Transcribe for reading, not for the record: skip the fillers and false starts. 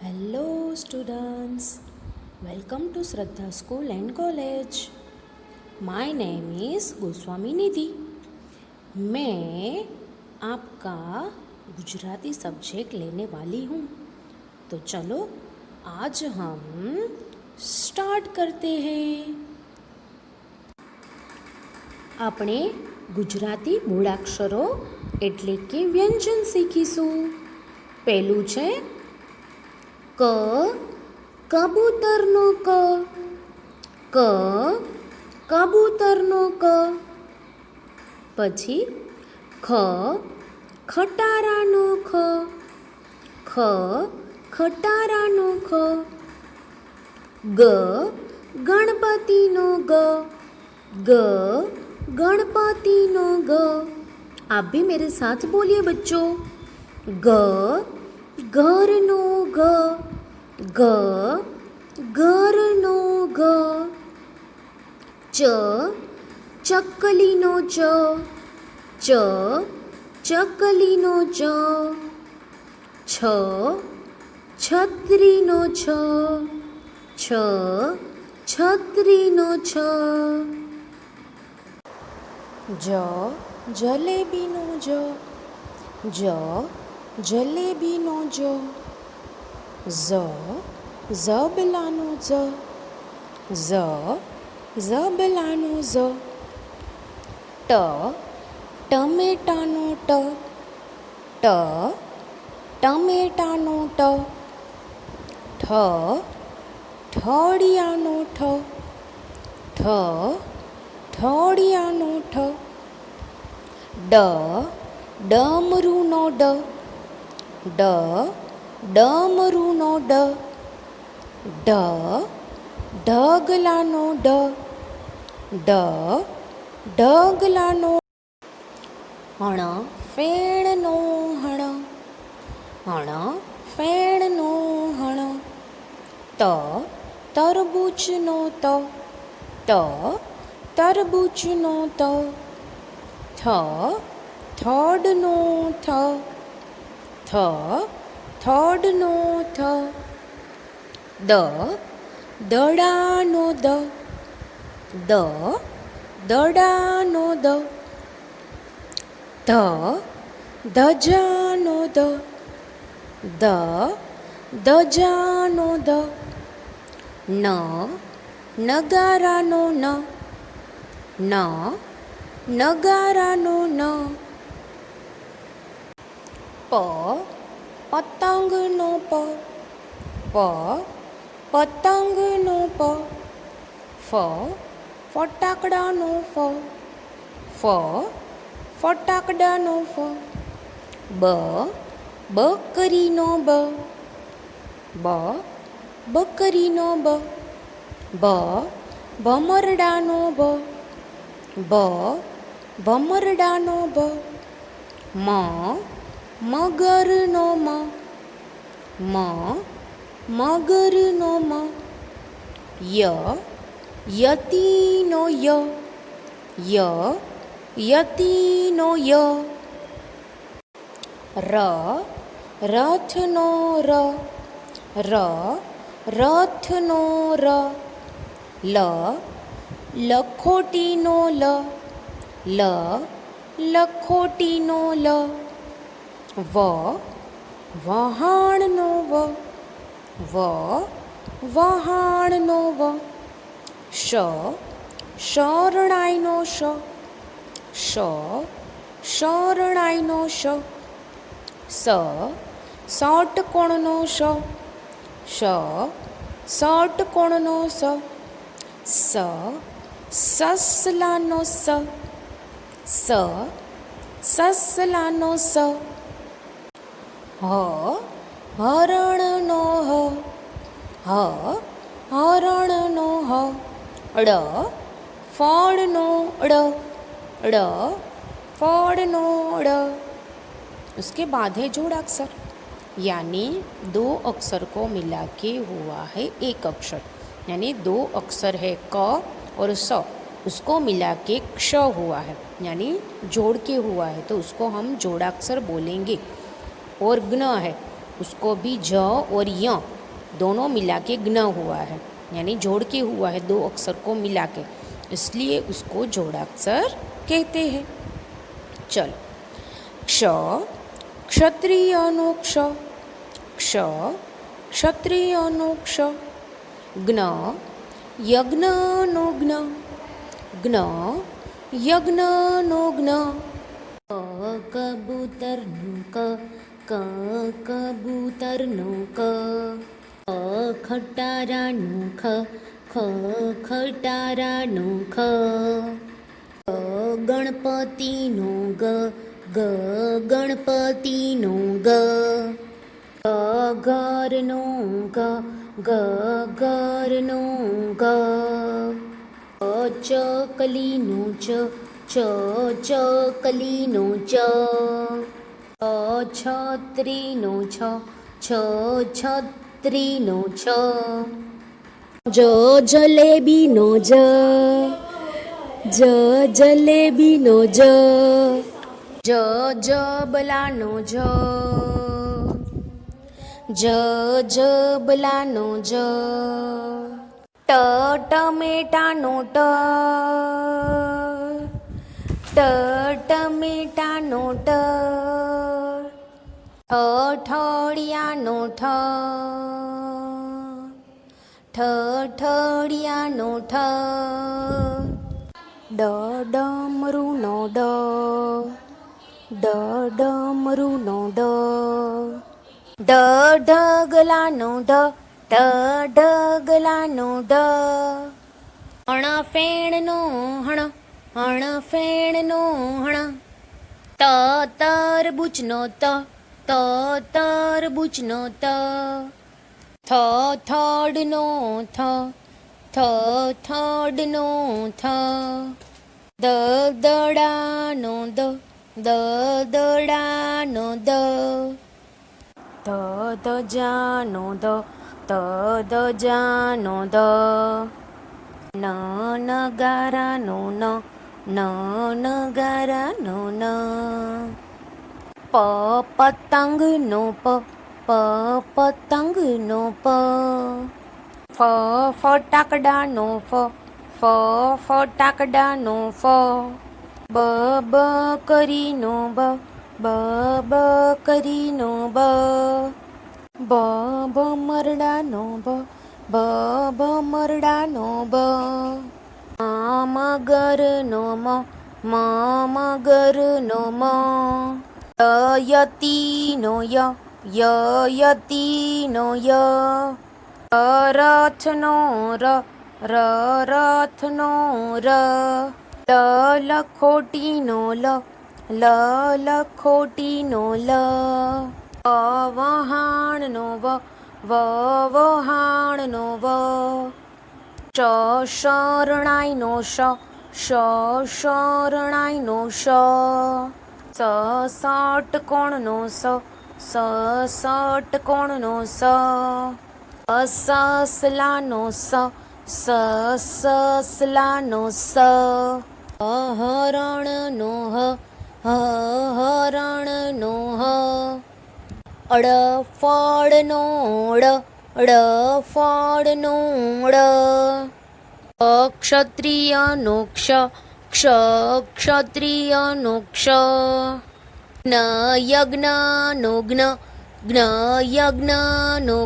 Hello students, welcome to Shraddha School and College. My name is Goswami निधि. मैं आपका Gujarati subject लेने वाली हूँ. तो चलो आज हम स्टार्ट करते हैं. આપણે ગુજરાતી મૂળાક્ષરો એટલે કે વ્યંજન શીખીશું. પહેલું છે ક, કબૂતરનો ક. ક, કબૂતરનો ક. પછી ખ, ખટારાનો ખ. ખ, ખટારાનો ખ. ગ, ગણપતિનો ગ. ग, गणपतिनो ग. आप भी मेरे साथ बोलिए बच्चों. ग, घरनो ग. ग, घरनो ग. च, चकलीनो च. च, चकलीनो च. छ, छत्रीनो छ. छ, छत्रीनो छ. ज, जलेबीनो ज. ज, जलेबीनो ज. ઝ, ઝબલાનો ઝ. ઝ, ઝબલાનો ઝ. ટ, ટમેટાનો ટ. ટ, ટમેટાનો ટ. ઠ, ઠળિયાનો ઠ. ઠ, ઠળિયાનો ઠ. ડ, ડમરુનો ડ. ડ, ડમરુનો ડ. ઢ, ઢગલાનો ઢ. ઢ, ઢગલાનો. હણ, ફેણનો હણ. હણ, ફેણનો હણ. ત, તરબૂચનો ત. ત, તરબૂચનો ત. થ, થડનો થ. થ, થડનો થ. દ, દડાનો દ. દ, દડાનો દ. ધ, ધજાનો ધ. ધ, ધજાનો ધ. ન, નગારાનો ન. ન, નગારાનો ન. પ, પતંગનો પ. પ, પતંગનો પ. ફ, ફટાકડાનો ફ. ફ, ફટાકડાનો ફ. બ, બકરીનો બ. બ, બકરીનો બ. ભ, ભમરડાનો ભ. ભ, ભમરડાનો ભ. મ, મગરનો મ. મ, મગરનો મ. ય, યતિનો ય. ય, યતિનો ય. ર, રથનો ર. ર, રથનો ર. લ, લખોટીનો લ. લ, લખોટીનો લ. વ, વહાણનો વ. વ, વહાણનો વ. શ, શરણાઈનો શ. શ, શરણાઈનો શ. સ, ષટકોણનો શ. શ, ષટકોણનો સ. સ, સસલાનો સ. સ, સસલાનો સ. હ, હરણનો હ. હ, હરણનો હ. ડ, ફળનો ડ. ડ, फड़नो ड़. उसके बाद है जोड़ाक्षर, यानी दो अक्षर को मिला के हुआ है एक अक्षर, यानी दो अक्षर है क और स, उसको मिला के क्ष हुआ है, यानी जोड़ के हुआ है, तो उसको हम जोड़ाक्षर बोलेंगे. और ग्न है, उसको भी ज और य दोनों मिला के ज्ञ हुआ है, यानी जोड़ के हुआ है, दो अक्षर को मिला के, इसलिए उसको जोड़ाक्षर कहते हैं। चलो, क्ष क्षत्रियनो क्ष, क्ष क्षत्रियनो क्ष, ज्ञ यज्ञनो ज्ञ, ज्ञ यज्ञनो ज्ञ, कबूतरનું कबूतरનું खटाराનું खटाराનું गणपतिનો गणपतिનો घरનો घरનો चकलीनो चकलीनो छत्रीनो छत्रीनो जलेबीनो जलेबीनो जबलानो जबलानो टमेटानो टमेटानो ठठड़ियानो ठठड़ियानो डमरूनो डमरूनो ढगलानो ढगलानो हणफेणनो हणफेणनो तरबूचनो तरबूचनो थर्डनो थर्डनो दड़ानो दड़ानो जानो जानो नगारानो नगारानो पतंगनो पतंगनो फटाकडानो फटाकडानो बकरीनो बकरीनो भमरडानो भमरडानो मगरनो मगरनो यतीनो यतीनो रथनो रथनो लखोटीनो लखोटीनो वहाणनो वहाणनो शरणाईनो शरणाईनो षटकोणनो षटकोणनो ससलानो ससलानो हरणनो हरणनो अडफळनो अडफळनो क्षत्रियनो क्षत्रियनो यज्ञनो यज्ञनो